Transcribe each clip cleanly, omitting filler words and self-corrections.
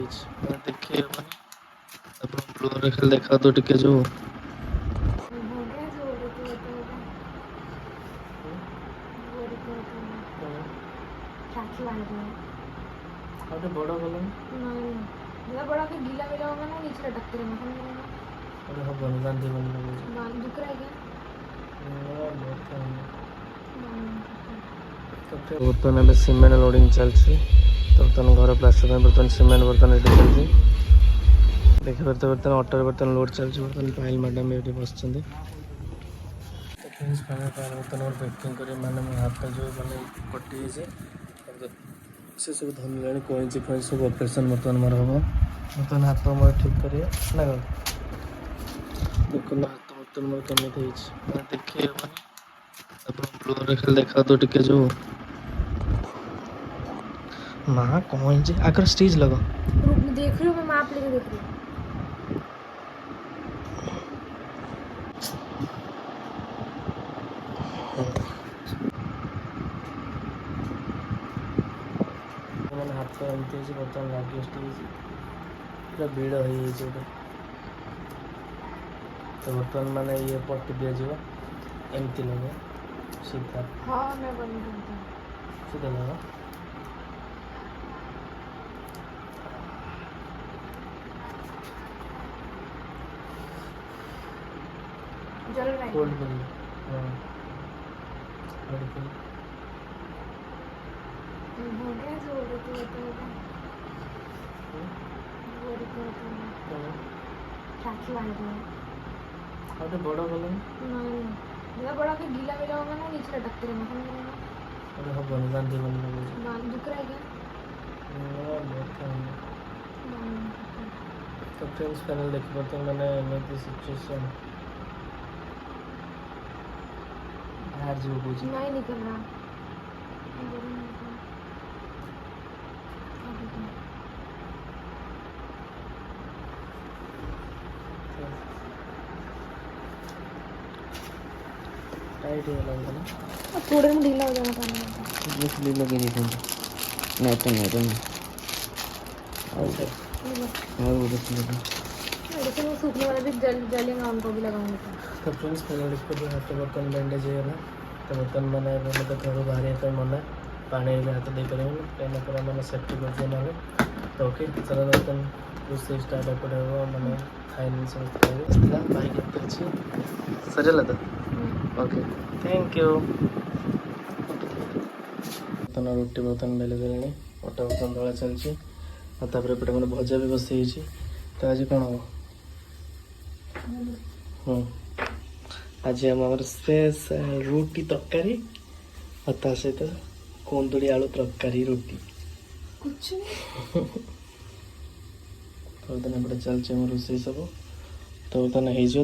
देखिए ब्लूर खेल देखा तो टिके जो बड़ा बड़ा के गीला मिला होगा ना नीचे लटकते रहेंगे अरे हाँ बन बांधे बन बाल दुख रहा है क्या बर्तमान ଏବେ ସିମେଣ୍ଟ ଲୋଡିଂ ଚାଲିଛି ତ ବର୍ତ୍ତମାନ ଘର ପ୍ଲାଷ୍ଟର ପାଇଁ ବର୍ତ୍ତମାନ ସିମେଣ୍ଟ ବର୍ତ୍ତମାନ ଏଠି ଚାଲିଛି ଦେଖିପାରୁଥିବେ ବର୍ତ୍ତମାନ ଅଟୋରେ ବର୍ତ୍ତମାନ ଲୋଡ୍ ଚାଲିଛି ବର୍ତ୍ତମାନ ପାଇଲ ମ୍ୟାଡାମ ଏଠି ବସିଛନ୍ତି ବର୍ତ୍ତମାନ ପ୍ୟାକିଂ କରି ମାନେ ମୋ ହାତ ଯେଉଁ ମାନେ କଟି ଯାଇଛି ସେ ସବୁ ଧରିଲାଣି କଇଁଚି ଫଇଁଚି ସବୁ ଅପରେସନ୍ ବର୍ତ୍ତମାନ ମୋର ହେବ ବର୍ତ୍ତମାନ ହାତ ମୋର ଠିକ୍ କରିବେ ନା କ'ଣ ଦେଖନ୍ତୁ ହାତ ବର୍ତ୍ତମାନ ମୋର କେମିତି ହେଇଛି ମାନେ ଦେଖେଇ ହେବନି ଆପଣ ବ୍ଲୁରେ ଖାଲି ଦେଖା ତ ଟିକେ ଯେଉଁ माँ कौन जी आकर स्टेज लगा देख रही हूँ मैं माप लेके देख रही हूँ मैंने हाथ तो एमती है बर्तमान लगे स्टेज पूरा भीड़ हो तो बर्तमान मैंने ये पट्टी दिज्व एमती लगे सीधा हाँ मैं बंद करती हूँ सीधा लगा जल रहा है कोल्ड बन हाँ हो गया जो हो रही थी राखी बांध रही हूँ अरे बड़ा बोलो नहीं बड़ा के गीला मिला होगा ना नीचे लटकते रहेंगे अरे हाँ बन बांधे बन बाल दुख रहा है क्या तो फ्रेंड्स फाइनल देखिए मैंने एमती सिचुएशन बाहर जो बुझ नहीं निकल रहा टाइट हो लगा ना थोड़े में ढीला हो जाना पानी इसलिए लगे नहीं थे नहीं तो और वो देखिए लेकिन वो सूखने वाला भी जलेगा उनको भी लगाऊंगी तो फ्रेंड्स फाइनल इसको भी हाथ बर्तन बैंडेज है ना तो बर्तन मैंने मतलब घर बाहर मना पानी हाथ दे करें कहीं पूरा मैंने सेफ्टी कर दिया ना तो ओके चलो बर्तन उससे स्टार्ट एपटे हो मैंने खाइन समस्त बाइक एमती अच्छी सजला तो ओके थैंक यू बर्तन रुटी बर्तन बेले देने अटा बर्तन दला चलती और तापर एपटे मैंने भजा भी बसई तो आज कौन हम आज हम स्पेशल रोटी तरकारी और ता सहित कुंदुड़ी आलू तरकारी रोटी कुछ तो बर्तन एपटे चलती आम रोसे सब तो बर्तन हो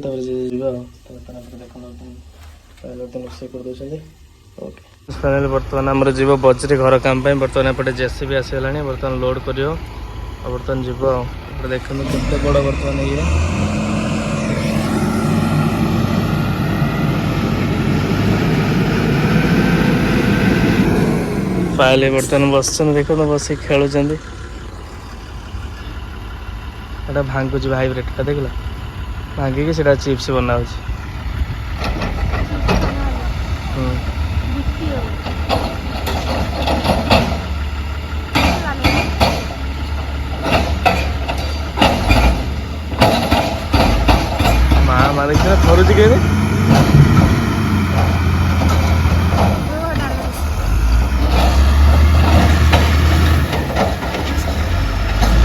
बर्तन रोसे कर दे ओके फाइनल बर्तमान आम जीव बजरी घर काम बर्तमान एपटे जेसीबी आसगला बर्तमान लोड कर बर्तमान जीव देखते केते बड़ बर्तमान ये पाइले बर्तमान बस देख बस खेलुँच भांगुच हाइब्रिड का देखला भांगिकी से चिप्स बना माँ देखिए थरुच के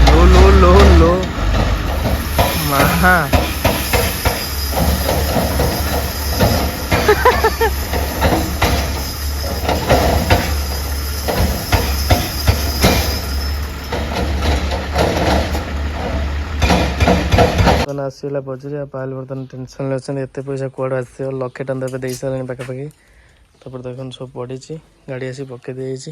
लो लो लो लो माँ आसला बजरी पाल बर्तन टेनसन एत पैसा कौड़ आस लक्षे टन दे सारे पाखापाखि तापर देखो सब पड़ी गाड़ी आसी पकई दी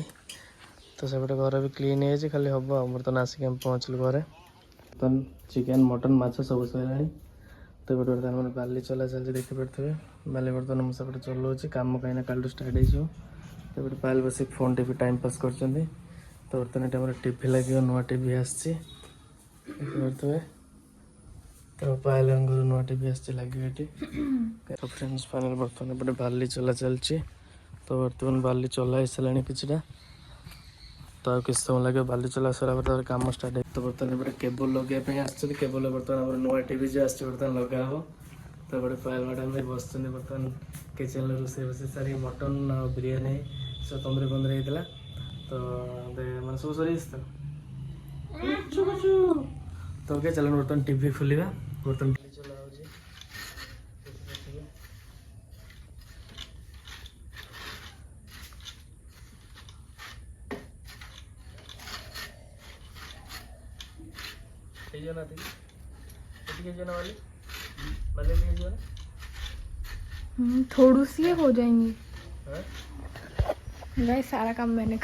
तो सेपटे घर भी क्लीन हो खाली हम बर्तमान आसिक पहुँचलु घर बर्तमान चिकेन मटन माछ सब सर तो बर्तमान मैंने बाली चला चलती देखिपे बाली बर्तमान मुझे चलाऊँ कम कहीं कल स्टार्ट हो पाल बस फोन टी टाइम पास कर तो बर्तमान ये टीवी लगे नुआ टीवी आसी ଦେଖିପାରୁଥିବେ ତ ପାୟଲଙ୍କର ନୂଆ ଟିଭି ଆସିଛି ଲାଗିବ ଏଠି। ତ ଫ୍ରେଣ୍ଡସ୍ ଫାଇନାଲ୍ ବର୍ତ୍ତମାନ ଏପଟେ ବାଲି ଚଲା ଚାଲିଛି। ତ ବର୍ତ୍ତମାନ ବାଲି ଚଲା ହେଇସାରିଲାଣି କିଛିଟା। ତ ଆଉ କିଛି ସମୟ ଲାଗିବ ବାଲି ଚଲା ସରିଲା ପରେ ତାପରେ କାମ ଷ୍ଟାର୍ଟ ହେଇବ। ତ ବର୍ତ୍ତମାନ ଏପଟେ କେବୁଲ ଲଗେଇବା ପାଇଁ ଆସିଛନ୍ତି। କେବୁଲ ବର୍ତ୍ତମାନ ଆମର ନୂଆ ଟିଭି ଯେ ଆସିଛି ବର୍ତ୍ତମାନ ଲଗା ହେବ। ତ ଏପଟେ ପାୟଲ ମ୍ୟାଡ଼ାମ୍ ବି ବସିଛନ୍ତି ବର୍ତ୍ତମାନ କିଚେନ୍ରେ ରୋଷେଇ ବସେଇ ସାରି ମଟନ୍ ଆଉ ବିରିୟାନୀ ସବୁ ତନ୍ଦୁରୀ ଫନ୍ଦୁରୀ ହେଇଥିଲା। ତ ମାନେ ସବୁ ସରିଯାଇଛି ତ ତ ଓକେ ଚାଲନ୍ତୁ ବର୍ତ୍ତମାନ ଟିଭି ଖୋଲିବା। ବର୍ତ୍ତମାନ ଟିଭି ଚଲା ହେଉଛି। ହେଇଯିବ ନା ଟିକେ ହେଇଯିବ ना वाली वाले ହେଇଯିବ ना थोड़ी सी हो जाएंगी। हाँ? भाई सारा काम मैंने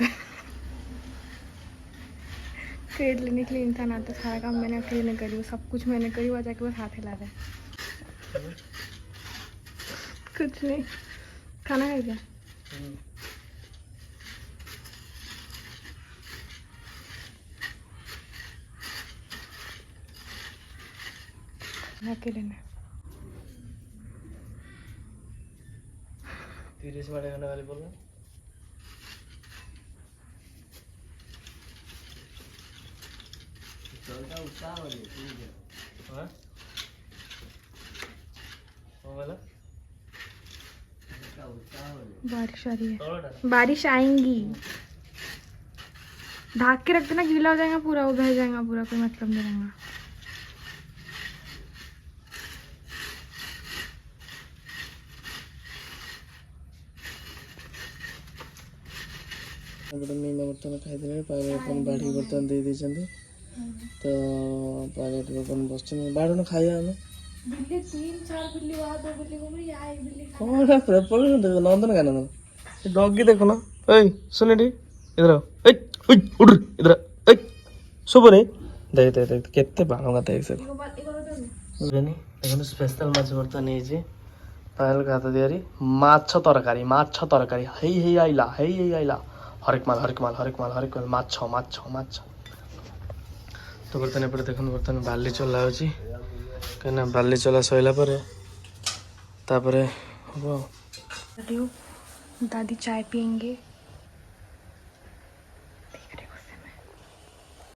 क्रेड लेने के लिए इंसान आता, सारा काम मैंने अकेले करी हूँ, सब कुछ मैंने करी, वजह के बस हाथ हिला रहे। कुछ नहीं, खाना है क्या? अकेले में 30 बड़े होने वाली बोल रहे हाँ वाला बारिश आ रही है, बारिश आएंगी। ढाक के रखते ना, गीला हो जाएगा पूरा, वो बह जाएगा पूरा, कोई मतलब नहीं रहेगा। मीना बर्तन खाई पायलट बाढ़ी बर्तन दे देते। तो पायलट बर्तन बस बाढ़ खाଇବା ଆମେ बिल्ली 3-4 बिल्ली वहाँ, 2 बिल्ली घूम रही है, एक बिल्ली कौन नंदनकानन डॉगी देखो ना। ओए सुन रे इधर आओ। ए ओए उड़ इधर ए सुबह रे देख देख देख केते बाळंगा देख से बुझनी देखो स्पेशल माछ बर्तन हे जे पायल का हाथ दियारी माछ तरकारी हेई हेई आइला हरेक माल माछ। तो बर्तन एपटे देखो बर्तन बाली चला होची कहीं बाली चला सैला तापरे दादी चाय पियेंगे।